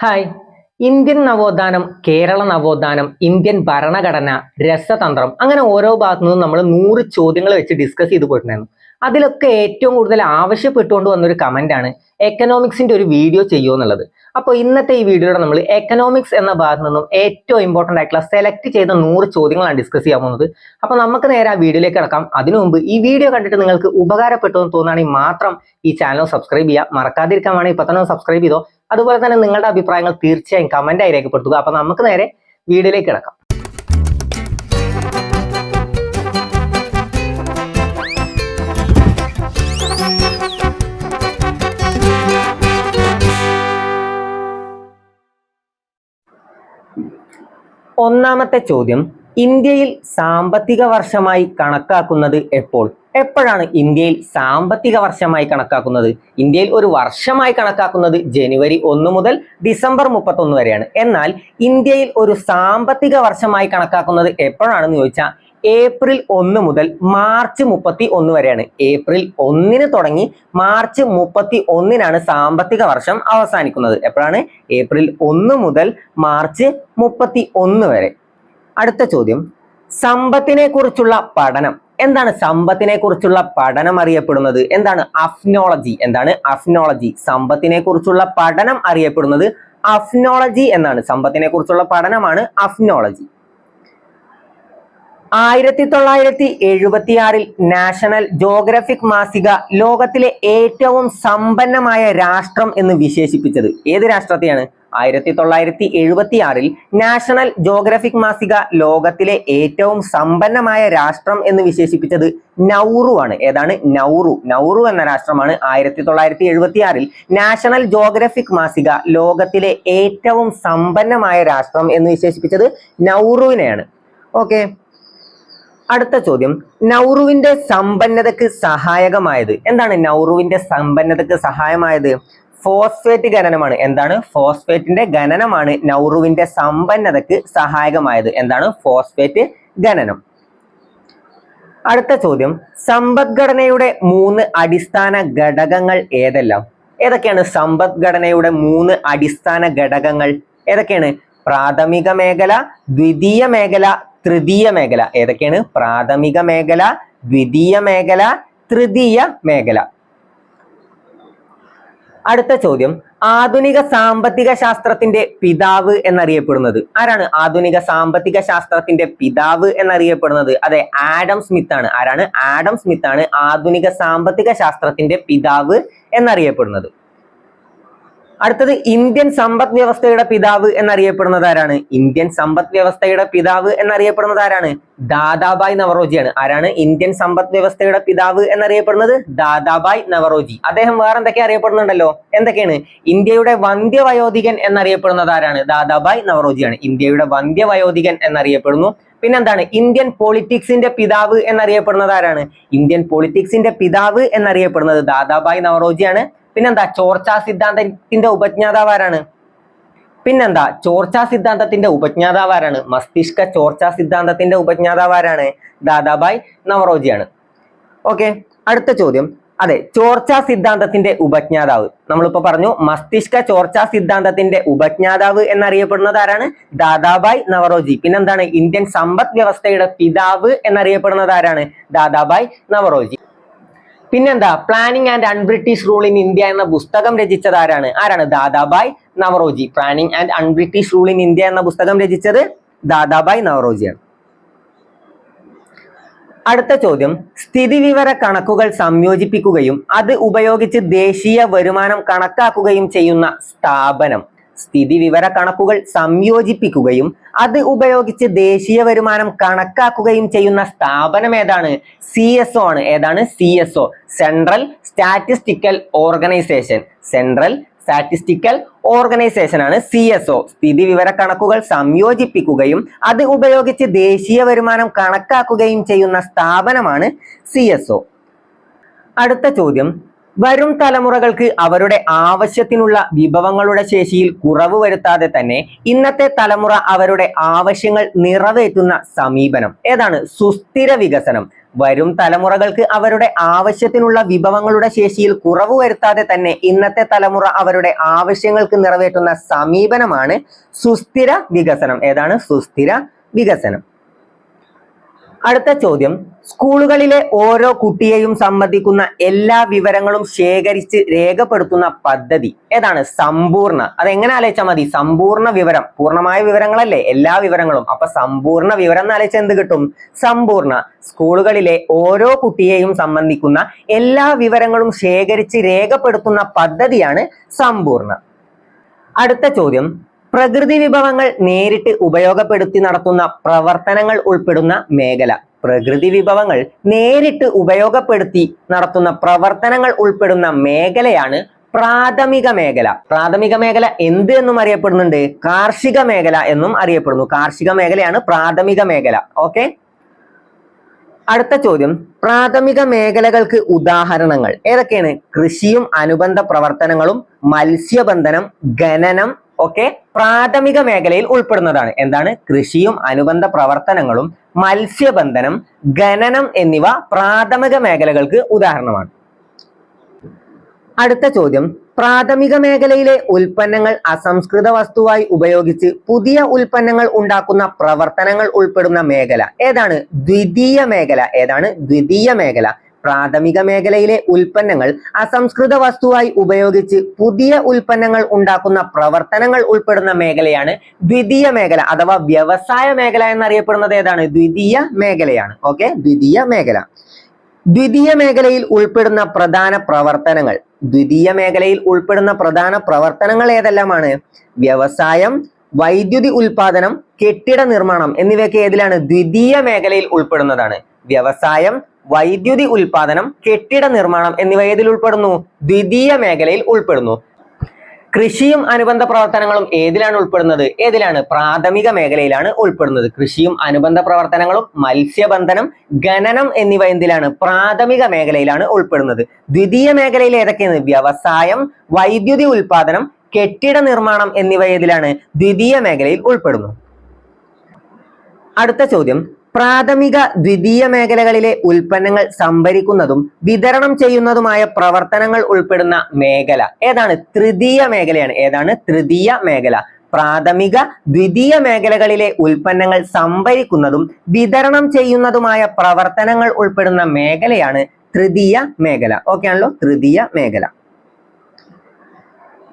Hi. Indian നവോത്ഥാനം, കേരള നവോത്ഥാനം, Indian ഭരണഘടന, രസതന്ത്രം, അങ്ങനെ ഓരോ ഭാഗത്തു നിന്നും നമ്മൾ 100 ചോദ്യങ്ങൾ വെച്ച് ഡിസ്കസ് ചെയ്ത് പോയിട്ടുണ്ടായിരുന്നു. അതിലൊക്കെ ഏറ്റവും കൂടുതൽ ആവശ്യപ്പെട്ടുകൊണ്ട് വന്നൊരു കമന്റ് ആണ് എക്കണോമിക്സിന്റെ ഒരു വീഡിയോ ചെയ്യുമോ എന്നുള്ളത്. അപ്പോൾ ഇന്നത്തെ ഈ വീഡിയോയുടെ നമ്മൾ എക്കണോമിക്സ് എന്ന ഭാഗത്ത് നിന്നും ഏറ്റവും ഇമ്പോർട്ടന്റ് ആയിട്ടുള്ള സെലക്ട് ചെയ്ത 100 ചോദ്യങ്ങളാണ് ഡിസ്കസ് ചെയ്യാൻ പോകുന്നത്. അപ്പോൾ നമുക്ക് നേരെ ആ വീഡിയോയിലേക്ക് കിടക്കാം. അതിനു മുമ്പ് ഈ വീഡിയോ കണ്ടിട്ട് നിങ്ങൾക്ക് ഉപകാരപ്പെട്ടു എന്ന് തോന്നുകയാണെങ്കിൽ മാത്രം ഈ ചാനൽ സബ്സ്ക്രൈബ് ചെയ്യുക. മറക്കാതിരിക്കാൻ വേണമെങ്കിൽ ഇപ്പൊ തന്നെ സബ്സ്ക്രൈബ് ചെയ്തോ. അതുപോലെ തന്നെ നിങ്ങളുടെ അഭിപ്രായങ്ങൾ തീർച്ചയായും കമന്റായി രേഖപ്പെടുത്തുക. അപ്പൊ നമുക്ക് നേരെ വീഡിയോയിലേക്ക് കിടക്കാം. ഒന്നാമത്തെ ചോദ്യം, ഇന്ത്യയിൽ സാമ്പത്തിക വർഷമായി കണക്കാക്കുന്നത് എപ്പോഴാണ് ഇന്ത്യയിൽ സാമ്പത്തിക വർഷമായി കണക്കാക്കുന്നത്? ഇന്ത്യയിൽ ഒരു വർഷമായി കണക്കാക്കുന്നത് ജനുവരി 1 മുതൽ ഡിസംബർ 31 വരെയാണ്. എന്നാൽ ഇന്ത്യയിൽ ഒരു സാമ്പത്തിക വർഷമായി കണക്കാക്കുന്നത് എപ്പോഴാണെന്ന് ചോദിച്ചാൽ ഏപ്രിൽ 1 മുതൽ മാർച്ച് 31 വരെയാണ്. ഏപ്രിൽ 1 തുടങ്ങി മാർച്ച് 31 സാമ്പത്തിക വർഷം അവസാനിക്കുന്നത്. എപ്പോഴാണ്? ഏപ്രിൽ 1 മുതൽ മാർച്ച് 31 വരെ. അടുത്ത ചോദ്യം, സമ്പത്തിനെ കുറിച്ചുള്ള പഠനം എന്താണ്? സമ്പത്തിനെ കുറിച്ചുള്ള പഠനം അറിയപ്പെടുന്നത് എന്താണ്? അഫ്നോളജി. എന്താണ്? അഫ്നോളജി. സമ്പത്തിനെ കുറിച്ചുള്ള പഠനം അറിയപ്പെടുന്നത് അഫ്നോളജി എന്നാണ്. സമ്പത്തിനെ കുറിച്ചുള്ള പഠനമാണ് അഫ്നോളജി. 1976 നാഷണൽ ജോഗ്രഫിക് മാസിക ലോകത്തിലെ ഏറ്റവും സമ്പന്നമായ രാഷ്ട്രം എന്ന് വിശേഷിപ്പിച്ചത് ഏത് രാഷ്ട്രത്തെയാണ്? 1976 നാഷണൽ ജോഗ്രഫിക് മാസിക ലോകത്തിലെ ഏറ്റവും സമ്പന്നമായ രാഷ്ട്രം എന്ന് വിശേഷിപ്പിച്ചത് നൗറു ആണ്. ഏതാണ്? നൗറു എന്ന രാഷ്ട്രമാണ് 1976 നാഷണൽ ജോഗ്രഫിക് മാസിക ലോകത്തിലെ ഏറ്റവും സമ്പന്നമായ രാഷ്ട്രം എന്ന് വിശേഷിപ്പിച്ചത് നൗറുവിനെയാണ്. ഓക്കെ. അടുത്ത ചോദ്യം, നൗറുവിന്റെ സമ്പന്നതയ്ക്ക് സഹായകമായത് എന്താണ്? നൗറുവിന്റെ സമ്പന്നതയ്ക്ക് സഹായമായത് ഫോസ്ഫേറ്റ് ഖനനമാണ്. എന്താണ്? ഫോസ്ഫേറ്റിന്റെ ഖനനമാണ് നൗറുവിന്റെ സമ്പന്നതയ്ക്ക് സഹായകമായത്. എന്താണ്? ഫോസ്ഫേറ്റ് ഖനനം. അടുത്ത ചോദ്യം, സമ്പദ്ഘടനയുടെ 3 അടിസ്ഥാന ഘടകങ്ങൾ ഏതെല്ലാം? ഏതൊക്കെയാണ് സമ്പദ്ഘടനയുടെ 3 അടിസ്ഥാന ഘടകങ്ങൾ? ഏതൊക്കെയാണ്? പ്രാഥമിക മേഖല, ദ്വിതീയ മേഖല, തൃതീയ മേഖല. ഏതൊക്കെയാണ്? പ്രാഥമിക മേഖല, ദ്വിതീയ മേഖല, തൃതീയ മേഖല. അടുത്ത ചോദ്യം, ആധുനിക സാമ്പത്തിക ശാസ്ത്രത്തിന്റെ പിതാവ് എന്നറിയപ്പെടുന്നത് ആരാണ്? ആധുനിക സാമ്പത്തിക ശാസ്ത്രത്തിന്റെ പിതാവ് എന്നറിയപ്പെടുന്നത് അതെ, ആഡം സ്മിത്ത് ആണ്. ആരാണ്? ആഡം സ്മിത്ത് ആണ് ആധുനിക സാമ്പത്തിക ശാസ്ത്രത്തിന്റെ പിതാവ് എന്നറിയപ്പെടുന്നത്. അടുത്തത്, ഇന്ത്യൻ സമ്പദ് വ്യവസ്ഥയുടെ പിതാവ് എന്നറിയപ്പെടുന്നത് ആരാണ്? ഇന്ത്യൻ സമ്പദ് വ്യവസ്ഥയുടെ പിതാവ് എന്നറിയപ്പെടുന്നത് ആരാണ്? ദാദാബായ് നവറോജിയാണ്. ആരാണ് ഇന്ത്യൻ സമ്പദ് വ്യവസ്ഥയുടെ പിതാവ് എന്നറിയപ്പെടുന്നത്? ദാദാബായ് നവറോജി. അദ്ദേഹം വേറെ എന്തൊക്കെ അറിയപ്പെടുന്നുണ്ടല്ലോ? എന്തൊക്കെയാണ്? ഇന്ത്യയുടെ വന്ധ്യവയോധികൻ എന്നറിയപ്പെടുന്നത് ആരാണ്? ദാദാബായ് നവറോജിയാണ്. ഇന്ത്യയുടെ വന്ധ്യവയോധികൻ എന്നറിയപ്പെടുന്നു. പിന്നെന്താണ്? ഇന്ത്യൻ പൊളിറ്റിക്സിന്റെ പിതാവ് എന്നറിയപ്പെടുന്നത് ആരാണ്? ഇന്ത്യൻ പൊളിറ്റിക്സിന്റെ പിതാവ് എന്നറിയപ്പെടുന്നത് ദാദാബായ് നവറോജിയാണ്. പിന്നെന്താ? ചോർച്ചാ സിദ്ധാന്തത്തിന്റെ ഉപജ്ഞാതാവ് ആരാണ്? പിന്നെന്താ? ചോർച്ചാ സിദ്ധാന്തത്തിന്റെ ഉപജ്ഞാതാവ് ആരാണ്? മസ്തിഷ്ക ചോർച്ചാ സിദ്ധാന്തത്തിന്റെ ഉപജ്ഞാതാവ് ആരാണ്? ദാദാബായ് നവറോജിയാണ്. ഓക്കെ. അടുത്ത ചോദ്യം, അതെ, ചോർച്ചാ സിദ്ധാന്തത്തിന്റെ ഉപജ്ഞാതാവ് നമ്മളിപ്പോ പറഞ്ഞു. മസ്തിഷ്ക ചോർച്ചാ സിദ്ധാന്തത്തിന്റെ ഉപജ്ഞാതാവ് എന്നറിയപ്പെടുന്നത് ആരാണ്? ദാദാബായ് നവറോജി. പിന്നെന്താണ്? ഇന്ത്യൻ സമ്പദ് വ്യവസ്ഥയുടെ പിതാവ് എന്നറിയപ്പെടുന്നത് ആരാണ്? ദാദാബായ് നവറോജി. പിന്നെന്താ? Planning and un-British rule in India എന്ന പുസ്തകം രചിച്ചത് ആരാണ്? ആരാണ്? Dadabhai Naoroji. Planning and un-British rule in India എന്ന പുസ്തകം രചിച്ചത് ദാദാബായ് നവറോജിയാണ്. അടുത്ത ചോദ്യം, സ്ഥിതിവിവര കണക്കുകൾ സംയോജിപ്പിക്കുകയും അത് ഉപയോഗിച്ച് ദേശീയ വരുമാനം കണക്കാക്കുകയും ചെയ്യുന്ന സ്ഥാപനം. സ്ഥിതിവിവര കണക്കുകൾ സംയോജിപ്പിക്കുകയും അത് ഉപയോഗിച്ച് ദേശീയ വരുമാനം കണക്കാക്കുകയും ചെയ്യുന്ന സ്ഥാപനം ഏതാണ്? CSO ആണ്. ഏതാണ്? CSO, central statistical organisation. Central statistical organisation ആണ് CSO. സ്ഥിതിവിവര കണക്കുകൾ സംയോജിപ്പിക്കുകയും അത് ഉപയോഗിച്ച് ദേശീയ വരുമാനം കണക്കാക്കുകയും ചെയ്യുന്ന സ്ഥാപനമാണ് CSO. അടുത്ത ചോദ്യം, വരും തലമുറകൾക്ക് അവരുടെ ആവശ്യത്തിനുള്ള വിഭവങ്ങളുടെ ശേഷിയിൽ കുറവ് വരുത്താതെ തന്നെ ഇന്നത്തെ തലമുറ അവരുടെ ആവശ്യങ്ങൾ നിറവേറ്റുന്ന സമീപനം ഏതാണ്? സുസ്ഥിര വികസനം. വരും തലമുറകൾക്ക് അവരുടെ ആവശ്യത്തിനുള്ള വിഭവങ്ങളുടെ ശേഷിയിൽ കുറവ് വരുത്താതെ തന്നെ ഇന്നത്തെ തലമുറ അവരുടെ ആവശ്യങ്ങൾക്ക് നിറവേറ്റുന്ന സമീപനമാണ് സുസ്ഥിര വികസനം. ഏതാണ്? സുസ്ഥിര വികസനം. അടുത്ത ചോദ്യം, സ്കൂളുകളിലെ ഓരോ കുട്ടിയെയും സംബന്ധിക്കുന്ന എല്ലാ വിവരങ്ങളും ശേഖരിച്ച് രേഖപ്പെടുത്തുന്ന പദ്ധതി ഏതാണ്? സമ്പൂർണ്ണ. അതെങ്ങനെ ആലോചിച്ചാൽ മതി? സമ്പൂർണ്ണ വിവരം. പൂർണ്ണമായ വിവരങ്ങളല്ലേ എല്ലാ വിവരങ്ങളും. അപ്പൊ സമ്പൂർണ്ണ വിവരം എന്ന് ആലോചിച്ചാൽ എന്ത് കിട്ടും? സമ്പൂർണ്ണ. സ്കൂളുകളിലെ ഓരോ കുട്ടിയെയും സംബന്ധിക്കുന്ന എല്ലാ വിവരങ്ങളും ശേഖരിച്ച് രേഖപ്പെടുത്തുന്ന പദ്ധതിയാണ് സമ്പൂർണ്ണ. അടുത്ത ചോദ്യം, പ്രകൃതി വിഭവങ്ങൾ നേരിട്ട് ഉപയോഗപ്പെടുത്തി നടത്തുന്ന പ്രവർത്തനങ്ങൾ ഉൾപ്പെടുന്ന മേഖല. പ്രകൃതി വിഭവങ്ങൾ നേരിട്ട് ഉപയോഗപ്പെടുത്തി നടത്തുന്ന പ്രവർത്തനങ്ങൾ ഉൾപ്പെടുന്ന മേഖലയാണ് പ്രാഥമിക മേഖല. പ്രാഥമിക മേഖല എന്ത് എന്നും അറിയപ്പെടുന്നുണ്ട്? കാർഷിക മേഖല എന്നും അറിയപ്പെടുന്നു. കാർഷിക മേഖലയാണ് പ്രാഥമിക മേഖല. ഓക്കെ. അടുത്ത ചോദ്യം, പ്രാഥമിക മേഖലകൾക്ക് ഉദാഹരണങ്ങൾ ഏതൊക്കെയാണ്? കൃഷിയും അനുബന്ധ പ്രവർത്തനങ്ങളും മത്സ്യബന്ധനം, ഖനനം ഒക്കെ പ്രാഥമിക മേഖലയിൽ ഉൾപ്പെടുന്നതാണ്. എന്താണ്? കൃഷിയും അനുബന്ധ പ്രവർത്തനങ്ങളും മത്സ്യബന്ധനം, ഖനനം എന്നിവ പ്രാഥമിക മേഖലകൾക്ക് ഉദാഹരണമാണ്. അടുത്ത ചോദ്യം, പ്രാഥമിക മേഖലയിലെ ഉൽപ്പന്നങ്ങൾ അസംസ്കൃത വസ്തുവായി ഉപയോഗിച്ച് പുതിയ ഉൽപ്പന്നങ്ങൾ ഉണ്ടാക്കുന്ന പ്രവർത്തനങ്ങൾ ഉൾപ്പെടുന്ന മേഖല ഏതാണ്? ദ്വിതീയ മേഖല. ഏതാണ്? ദ്വിതീയ മേഖല. പ്രാഥമിക മേഖലയിലെ ഉൽപ്പന്നങ്ങൾ അസംസ്കൃത വസ്തുവായി ഉപയോഗിച്ച് പുതിയ ഉൽപ്പന്നങ്ങൾ ഉണ്ടാക്കുന്ന പ്രവർത്തനങ്ങൾ ഉൾപ്പെടുന്ന മേഖലയാണ് ദ്വിതീയ മേഖല അഥവാ വ്യവസായ മേഖല എന്നറിയപ്പെടുന്നത് ഏതാണ്? ദ്വിതീയ മേഖലയാണ്. ഓക്കെ, ദ്വിതീയ മേഖല. ദ്വിതീയ മേഖലയിൽ ഉൾപ്പെടുന്ന പ്രധാന പ്രവർത്തനങ്ങൾ. ദ്വിതീയ മേഖലയിൽ ഉൾപ്പെടുന്ന പ്രധാന പ്രവർത്തനങ്ങൾ ഏതെല്ലാമാണ്? വ്യവസായം, വൈദ്യുതി ഉൽപാദനം, കെട്ടിട നിർമ്മാണം എന്നിവയൊക്കെ ഏതിലാണ്? ദ്വിതീയ മേഖലയിൽ ഉൾപ്പെടുന്നതാണ്. വ്യവസായം, വൈദ്യുതി ഉൽപാദനം, കെട്ടിട നിർമ്മാണം എന്നിവ ഏതിൽ ഉൾപ്പെടുന്നു? ദ്വിതീയ മേഖലയിൽ ഉൾപ്പെടുന്നു. കൃഷിയും അനുബന്ധ പ്രവർത്തനങ്ങളും ഏതിലാണ് ഉൾപ്പെടുന്നത്? ഏതിലാണ്? പ്രാഥമിക മേഖലയിലാണ് ഉൾപ്പെടുന്നത്. കൃഷിയും അനുബന്ധ പ്രവർത്തനങ്ങളും മത്സ്യബന്ധനം, ഖനനം എന്നിവ എന്തിലാണ്? പ്രാഥമിക മേഖലയിലാണ് ഉൾപ്പെടുന്നത്. ദ്വിതീയ മേഖലയിൽ ഏതൊക്കെയാണ്? വ്യവസായം, വൈദ്യുതി ഉൽപാദനം, കെട്ടിട നിർമ്മാണം എന്നിവ ഏതിലാണ്? ദ്വിതീയ മേഖലയിൽ ഉൾപ്പെടുന്നു. അടുത്ത ചോദ്യം, പ്രാഥമിക ദ്വിതീയ മേഖലകളിലെ ഉൽപ്പന്നങ്ങൾ സംഭരിക്കുന്നതും വിതരണം ചെയ്യുന്നതുമായ പ്രവർത്തനങ്ങൾ ഉൾപ്പെടുന്ന മേഖല ഏതാണ്? തൃതീയ മേഖലയാണ്. ഏതാണ്? തൃതീയ മേഖല. പ്രാഥമിക ദ്വിതീയ മേഖലകളിലെ ഉൽപ്പന്നങ്ങൾ സംഭരിക്കുന്നതും വിതരണം ചെയ്യുന്നതുമായ പ്രവർത്തനങ്ങൾ ഉൾപ്പെടുന്ന മേഖലയാണ് തൃതീയ മേഖല. ഓക്കെ ആണല്ലോ? തൃതീയ മേഖല.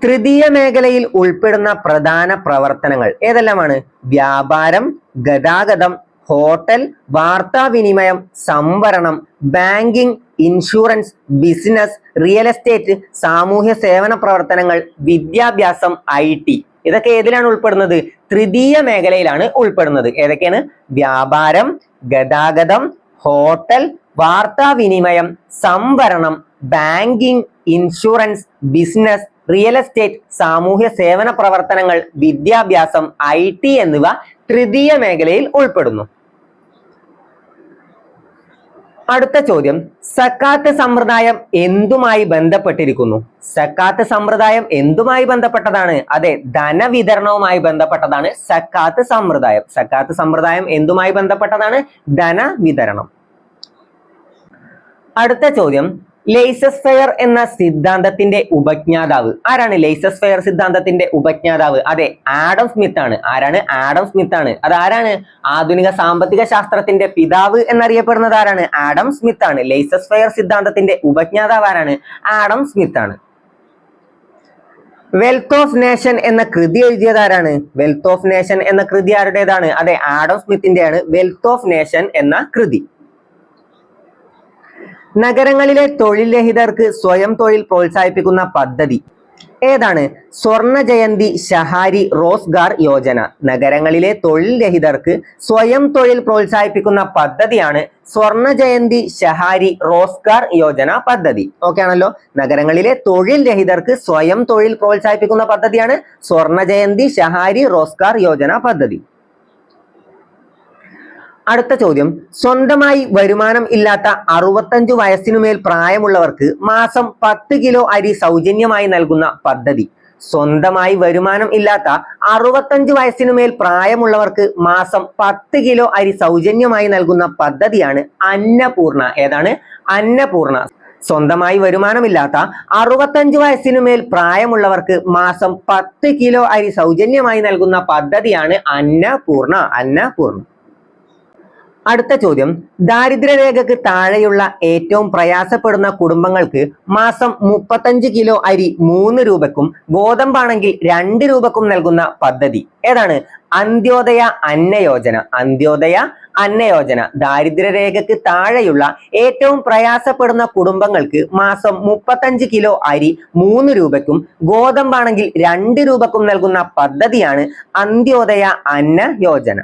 തൃതീയ മേഖലയിൽ ഉൾപ്പെടുന്ന പ്രധാന പ്രവർത്തനങ്ങൾ ഏതെല്ലാമാണ്? വ്യാപാരം, ഗതാഗതം, ഹോട്ടൽ, വാർത്താവിനിമയം, സംവരണം, banking, insurance, business, real estate, സാമൂഹ്യ സേവന പ്രവർത്തനങ്ങൾ, വിദ്യാഭ്യാസം, IT ഇതൊക്കെ ഏതിലാണ് ഉൾപ്പെടുന്നത്? തൃതീയ മേഖലയിലാണ് ഉൾപ്പെടുന്നത്. ഏതൊക്കെയാണ്? വ്യാപാരം, ഗതാഗതം, ഹോട്ടൽ, വാർത്താവിനിമയം, സംവരണം, banking, insurance, business, real estate, സാമൂഹ്യ സേവന പ്രവർത്തനങ്ങൾ, വിദ്യാഭ്യാസം, IT എന്നിവ തൃതീയ മേഖലയിൽ ഉൾപ്പെടുന്നു. അടുത്ത ചോദ്യം, സക്കാത്ത് സമ്പ്രദായം എന്തുമായി ബന്ധപ്പെട്ടിരിക്കുന്നു? സക്കാത്ത് സമ്പ്രദായം എന്തുമായി ബന്ധപ്പെട്ടതാണ്? അതെ, ധനവിതരണവുമായി ബന്ധപ്പെട്ടതാണ് സക്കാത്ത് സമ്പ്രദായം. സക്കാത്ത് സമ്പ്രദായം എന്തുമായി ബന്ധപ്പെട്ടതാണ്? ധനവിതരണം. അടുത്ത ചോദ്യം, ലെയ്സസ് ഫെയർ എന്ന സിദ്ധാന്തത്തിന്റെ ഉപജ്ഞാതാവ് ആരാണ്? ലെയ്സസ് ഫെയർ സിദ്ധാന്തത്തിന്റെ ഉപജ്ഞാതാവ് അതെ ആഡം സ്മിത്ത് ആണ്. ആരാണ്? ആഡം സ്മിത്ത് ആണ്. അത് ആരാണ്? ആധുനിക സാമ്പത്തിക ശാസ്ത്രത്തിന്റെ പിതാവ് എന്നറിയപ്പെടുന്നത് ആരാണ്? ആഡം സ്മിത്ത് ആണ്. ലെയ്സസ് ഫെയർ സിദ്ധാന്തത്തിന്റെ ഉപജ്ഞാതാവ് ആരാണ്? ആഡം സ്മിത്ത് ആണ്. വെൽത്ത് ഓഫ് നേഷൻ എന്ന കൃതി എഴുതിയത് ആരാണ്? വെൽത്ത് ഓഫ് നേഷൻ എന്ന കൃതി ആരുടേതാണ്? അതെ ആഡം സ്മിത്തിന്റെയാണ് വെൽത്ത് ഓഫ് നേഷൻ എന്ന കൃതി. നഗരങ്ങളിലെ തൊഴിൽ രഹിതർക്ക് സ്വയം തൊഴിൽ പ്രോത്സാഹിപ്പിക്കുന്ന പദ്ധതി ഏതാണ്? സ്വർണ ജയന്തി ഷഹാരി റോസ്ഗാർ യോജന. നഗരങ്ങളിലെ തൊഴിൽ രഹിതർക്ക് സ്വയം തൊഴിൽ പ്രോത്സാഹിപ്പിക്കുന്ന പദ്ധതിയാണ് സ്വർണ ജയന്തി ഷഹാരി റോസ്ഗാർ യോജന പദ്ധതി. ഓക്കെ ആണല്ലോ? നഗരങ്ങളിലെ തൊഴിൽ രഹിതർക്ക് സ്വയം തൊഴിൽ പ്രോത്സാഹിപ്പിക്കുന്ന പദ്ധതിയാണ് സ്വർണ ജയന്തി ഷഹാരി റോസ്ഗാർ യോജന പദ്ധതി. അടുത്ത ചോദ്യം, സ്വന്തമായി വരുമാനം ഇല്ലാത്ത 65 വയസ്സിനുമേൽ പ്രായമുള്ളവർക്ക് മാസം 10 കിലോ അരി സൗജന്യമായി നൽകുന്ന പദ്ധതി. സ്വന്തമായി വരുമാനം ഇല്ലാത്ത 65 വയസ്സിനുമേൽ പ്രായമുള്ളവർക്ക് മാസം 10 കിലോ അരി സൗജന്യമായി നൽകുന്ന പദ്ധതിയാണ് അന്നപൂർണ. ഏതാണ്? അന്നപൂർണ. സ്വന്തമായി വരുമാനമില്ലാത്ത 65 വയസ്സിനുമേൽ പ്രായമുള്ളവർക്ക് മാസം 10 കിലോ അരി സൗജന്യമായി നൽകുന്ന പദ്ധതിയാണ് അന്നപൂർണ. അന്നപൂർണ. അടുത്ത ചോദ്യം, ദാരിദ്ര്യരേഖക്ക് താഴെയുള്ള ഏറ്റവും പ്രയാസപ്പെടുന്ന കുടുംബങ്ങൾക്ക് മാസം 35 കിലോ അരി 3 രൂപക്കും ഗോതമ്പാണെങ്കിൽ 2 രൂപക്കും നൽകുന്ന പദ്ധതി ഏതാണ്? അന്ത്യോദയ അന്നയോജന. അന്ത്യോദയ അന്നയോജന. ദാരിദ്ര്യരേഖക്ക് താഴെയുള്ള ഏറ്റവും പ്രയാസപ്പെടുന്ന കുടുംബങ്ങൾക്ക് മാസം 35 കിലോ അരി 3 രൂപയ്ക്കും ഗോതമ്പാണെങ്കിൽ 2 രൂപക്കും നൽകുന്ന പദ്ധതിയാണ് അന്ത്യോദയ അന്നയോജന.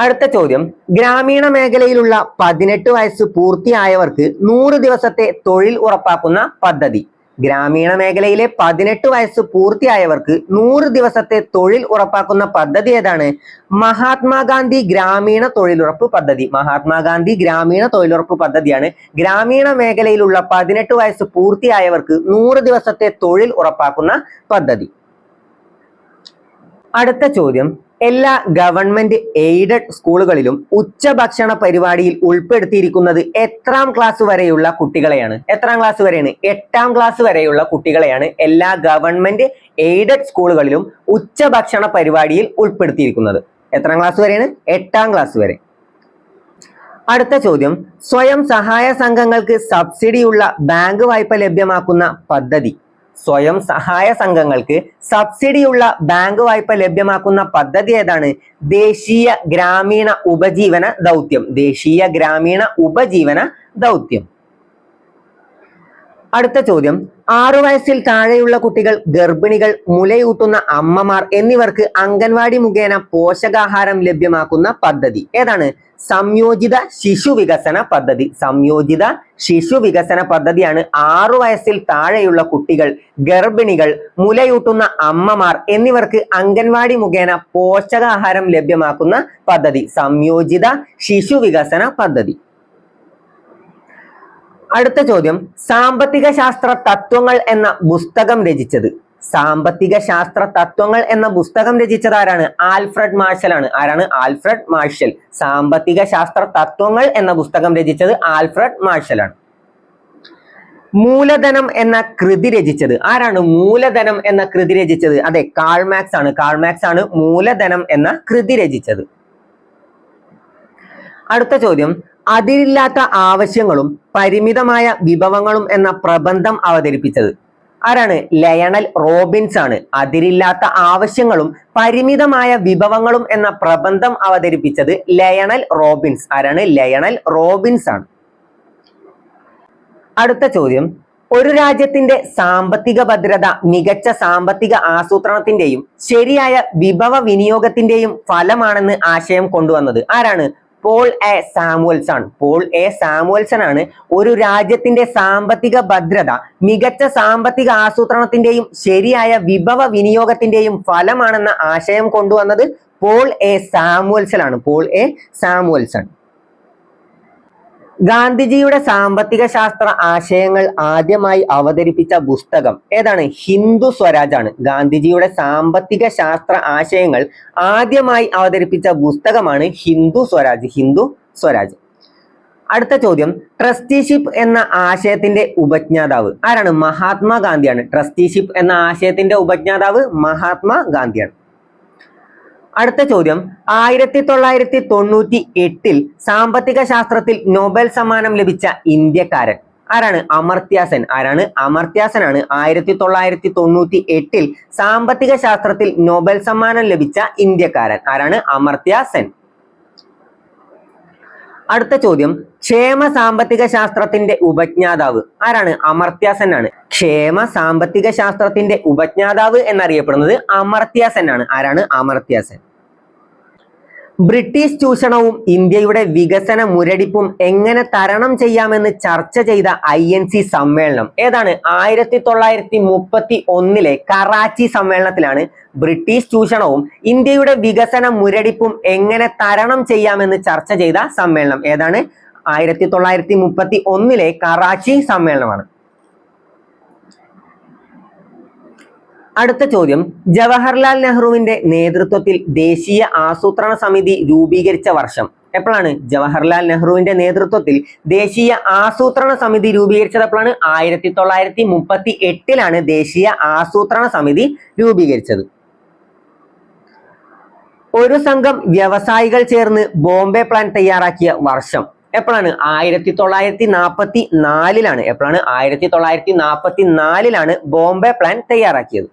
അടുത്ത ചോദ്യം, ഗ്രാമീണ മേഖലയിലുള്ള 18 വയസ്സ് പൂർത്തിയായവർക്ക് 100 ദിവസത്തെ തൊഴിൽ ഉറപ്പാക്കുന്ന പദ്ധതി. ഗ്രാമീണ മേഖലയിലെ 18 വയസ്സ് പൂർത്തിയായവർക്ക് 100 ദിവസത്തെ തൊഴിൽ ഉറപ്പാക്കുന്ന പദ്ധതി ഏതാണ്? മഹാത്മാഗാന്ധി ഗ്രാമീണ തൊഴിലുറപ്പ് പദ്ധതി. മഹാത്മാഗാന്ധി ഗ്രാമീണ തൊഴിലുറപ്പ് പദ്ധതിയാണ് ഗ്രാമീണ മേഖലയിലുള്ള 18 വയസ്സ് പൂർത്തിയായവർക്ക് 100 ദിവസത്തെ തൊഴിൽ ഉറപ്പാക്കുന്ന പദ്ധതി. അടുത്ത ചോദ്യം, എല്ലാ ഗവൺമെന്റ് എയ്ഡഡ് സ്കൂളുകളിലും ഉച്ചഭക്ഷണ പരിപാടിയിൽ ഉൾപ്പെടുത്തിയിരിക്കുന്നത് എത്രാം ക്ലാസ് വരെയുള്ള കുട്ടികളെയാണ്? എത്രാം ക്ലാസ് വരെയാണ്? 8ാം ക്ലാസ് വരെയുള്ള കുട്ടികളെയാണ് എല്ലാ ഗവൺമെന്റ് എയ്ഡഡ് സ്കൂളുകളിലും ഉച്ചഭക്ഷണ പരിപാടിയിൽ ഉൾപ്പെടുത്തിയിരിക്കുന്നത്. എത്രാം ക്ലാസ് വരെയാണ്? 8ാം ക്ലാസ് വരെ. അടുത്ത ചോദ്യം, സ്വയം സഹായ സംഘങ്ങൾക്ക് സബ്സിഡിയുള്ള ബാങ്ക് വായ്പ ലഭ്യമാക്കുന്ന പദ്ധതി. സ്വയം സഹായ സംഘങ്ങൾക്ക് സബ്സിഡിയുള്ള ബാങ്ക് വായ്പ ലഭ്യമാക്കുന്ന പദ്ധതി ഏതാണ്? ദേശീയ ഗ്രാമീണ ഉപജീവന ദൗത്യം. ദേശീയ ഗ്രാമീണ ഉപജീവന ദൗത്യം. അടുത്ത ചോദ്യം, 6 വയസ്സിൽ താഴെയുള്ള കുട്ടികൾ, ഗർഭിണികൾ, മുലയൂട്ടുന്ന അമ്മമാർ എന്നിവർക്ക് അംഗൻവാടി മുഖേന പോഷകാഹാരം ലഭ്യമാക്കുന്ന പദ്ധതി ഏതാണ്? സംയോജിത ശിശു വികസന പദ്ധതി. സംയോജിത ശിശു വികസന പദ്ധതിയാണ് 6 വയസ്സിൽ താഴെയുള്ള കുട്ടികൾ, ഗർഭിണികൾ, മുലയൂട്ടുന്ന അമ്മമാർ എന്നിവർക്ക് അംഗൻവാടി മുഖേന പോഷകാഹാരം ലഭ്യമാക്കുന്ന പദ്ധതി. സംയോജിത ശിശു വികസന പദ്ധതി. അടുത്ത ചോദ്യം, സാമ്പത്തിക ശാസ്ത്ര തത്വങ്ങൾ എന്ന പുസ്തകം രചിച്ചത്. സാമ്പത്തിക ശാസ്ത്ര തത്വങ്ങൾ എന്ന പുസ്തകം രചിച്ചത് ആരാണ്? ആൽഫ്രഡ് മാർഷൽ ആണ്. ആരാണ്? Alfred marshal. സാമ്പത്തിക ശാസ്ത്ര തത്വങ്ങൾ എന്ന പുസ്തകം രചിച്ചത് ആൽഫ്രഡ് മാർഷൽ ആണ്. മൂലധനം എന്ന കൃതി രചിച്ചത് ആരാണ്? മൂലധനം എന്ന കൃതി രചിച്ചത് അതെ, കാൾ മാർക്സ് ആണ്. കാൾ മാർക്സ് ആണ് മൂലധനം എന്ന കൃതി രചിച്ചത്. അടുത്ത ചോദ്യം, അതിരില്ലാത്ത ആവശ്യങ്ങളും പരിമിതമായ വിഭവങ്ങളും എന്ന പ്രബന്ധം അവതരിപ്പിച്ചത് ആരാണ്? ലയണൽ റോബിൻസ് ആണ്. അതിരില്ലാത്ത ആവശ്യങ്ങളും പരിമിതമായ വിഭവങ്ങളും എന്ന പ്രബന്ധം അവതരിപ്പിച്ചത് ലയണൽ റോബിൻസ്. ആരാണ്? ലയണൽ റോബിൻസ് ആണ്. അടുത്ത ചോദ്യം, ഒരു രാജ്യത്തിന്റെ സാമ്പത്തിക ഭദ്രത മികച്ച സാമ്പത്തിക ആസൂത്രണത്തിന്റെയും ശരിയായ വിഭവ വിനിയോഗത്തിന്റെയും ഫലമാണെന്ന് ആശയം കൊണ്ടുവന്നത് ആരാണ്? Paul A Samuelson. Paul A Samuelson ആണ് ഒരു രാജ്യത്തിന്റെ സാമ്പത്തിക ഭദ്രത മികച്ച സാമ്പത്തിക ആസൂത്രണത്തിന്റെയും ശരിയായ വിഭവ വിനിയോഗത്തിന്റെയും ഫലമാണെന്ന ആശയം കൊണ്ടുവന്നത് പോൾ എ സാമുവൽസൺ ആണ്. Paul A Samuelson. ഗാന്ധിജിയുടെ സാമ്പത്തിക ശാസ്ത്ര ആശയങ്ങൾ ആദ്യമായി അവതരിപ്പിച്ച പുസ്തകം ഏതാണ്? ഹിന്ദു സ്വരാജ് ആണ്. ഗാന്ധിജിയുടെ സാമ്പത്തിക ശാസ്ത്ര ആശയങ്ങൾ ആദ്യമായി അവതരിപ്പിച്ച പുസ്തകമാണ് ഹിന്ദു സ്വരാജ്. ഹിന്ദു സ്വരാജ്. അടുത്ത ചോദ്യം, ട്രസ്റ്റിഷിപ്പ് എന്ന ആശയത്തിന്റെ ഉപജ്ഞാതാവ് ആരാണ്? മഹാത്മാഗാന്ധിയാണ്. ട്രസ്റ്റിഷിപ്പ് എന്ന ആശയത്തിന്റെ ഉപജ്ഞാതാവ് മഹാത്മാഗാന്ധിയാണ്. അടുത്ത ചോദ്യം, 1998 സാമ്പത്തിക ശാസ്ത്രത്തിൽ നൊബേൽ സമ്മാനം ലഭിച്ച ഇന്ത്യക്കാരൻ ആരാണ്? അമർത്യ സെൻ. ആരാണ്? അമർത്യ സെൻ ആണ് 1998 സാമ്പത്തിക ശാസ്ത്രത്തിൽ നൊബേൽ സമ്മാനം ലഭിച്ച ഇന്ത്യക്കാരൻ. ആരാണ്? അമർത്യ സെൻ. അടുത്ത ചോദ്യം, ക്ഷേമ സാമ്പത്തിക ശാസ്ത്രത്തിന്റെ ഉപജ്ഞാതാവ് ആരാണ്? അമർത്യ സെൻ ആണ്. ക്ഷേമ സാമ്പത്തിക ശാസ്ത്രത്തിന്റെ ഉപജ്ഞാതാവ് എന്നറിയപ്പെടുന്നത് അമർത്യ സെൻ ആണ്. ആരാണ്? അമർത്യ സെൻ. ബ്രിട്ടീഷ് ചൂഷണവും ഇന്ത്യയുടെ വികസന മുരടിപ്പും എങ്ങനെ തരണം ചെയ്യാമെന്ന് ചർച്ച ചെയ്ത INC സമ്മേളനം ഏതാണ്? 1931 കറാച്ചി സമ്മേളനത്തിലാണ് ബ്രിട്ടീഷ് ചൂഷണവും ഇന്ത്യയുടെ വികസന മുരടിപ്പും എങ്ങനെ തരണം ചെയ്യാമെന്ന് ചർച്ച ചെയ്ത സമ്മേളനം ഏതാണ്? 1931 കറാച്ചി സമ്മേളനമാണ്. അടുത്ത ചോദ്യം, ജവഹർലാൽ നെഹ്റുവിന്റെ നേതൃത്വത്തിൽ ദേശീയ ആസൂത്രണ സമിതി രൂപീകരിച്ച വർഷം. എപ്പോഴാണ് ജവഹർലാൽ നെഹ്റുവിന്റെ നേതൃത്വത്തിൽ ദേശീയ ആസൂത്രണ സമിതി രൂപീകരിച്ചത്? എപ്പോഴാണ്? 1938 ദേശീയ ആസൂത്രണ സമിതി രൂപീകരിച്ചത്. ഒരു സംഘം വ്യവസായികൾ ചേർന്ന് ബോംബെ പ്ലാൻ തയ്യാറാക്കിയ വർഷം. എപ്പോഴാണ്? 1944 എപ്പോഴാണ്? 1944 ബോംബെ പ്ലാൻ തയ്യാറാക്കിയത്.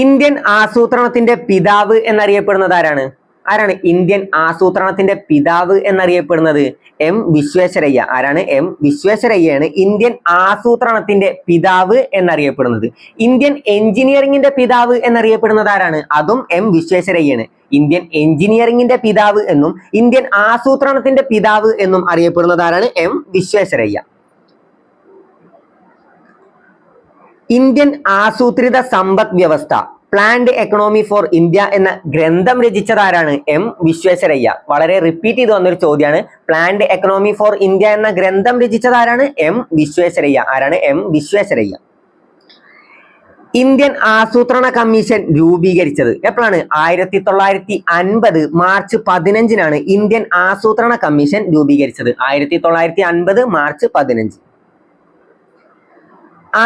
ഇന്ത്യൻ ആസൂത്രണത്തിന്റെ പിതാവ് എന്നറിയപ്പെടുന്നത് ആരാണ്? ആരാണ് ഇന്ത്യൻ ആസൂത്രണത്തിന്റെ പിതാവ് എന്നറിയപ്പെടുന്നത്? എം വിശ്വേശ്വരയ്യ. ആരാണ്? എം വിശ്വേശ്വരയ്യയാണ് ഇന്ത്യൻ ആസൂത്രണത്തിന്റെ പിതാവ് എന്നറിയപ്പെടുന്നത്. ഇന്ത്യൻ എഞ്ചിനീയറിംഗിന്റെ പിതാവ് എന്നറിയപ്പെടുന്നത് ആരാണ്? അതും എം വിശ്വേശ്വരയ്യയാണ്. ഇന്ത്യൻ എഞ്ചിനീയറിംഗിന്റെ പിതാവ് എന്നും ഇന്ത്യൻ ആസൂത്രണത്തിന്റെ പിതാവ് എന്നും അറിയപ്പെടുന്നത് ആരാണ്? എം വിശ്വേശ്വരയ്യ. ഇന്ത്യൻ ആസൂത്രിത സമ്പദ് വ്യവസ്ഥ പ്ലാൻഡ് എക്കണോമി ഫോർ ഇന്ത്യ എന്ന ഗ്രന്ഥം രചിച്ചത് ആരാണ്? എം വിശ്വേശ്വരയ്യ. വളരെ റിപ്പീറ്റ് ചെയ്ത് വന്നൊരു ചോദ്യമാണ്. പ്ലാൻഡ് എക്കണോമി ഫോർ ഇന്ത്യ എന്ന ഗ്രന്ഥം രചിച്ചത് ആരാണ്? എം വിശ്വേശ്വരയ്യ. ആരാണ്? എം വിശ്വേശ്വരയ്യ. ഇന്ത്യൻ ആസൂത്രണ കമ്മീഷൻ രൂപീകരിച്ചത് എപ്പോഴാണ്? 1950 മാർച്ച് 15 ഇന്ത്യൻ ആസൂത്രണ കമ്മീഷൻ രൂപീകരിച്ചത്. 1950 മാർച്ച് 15.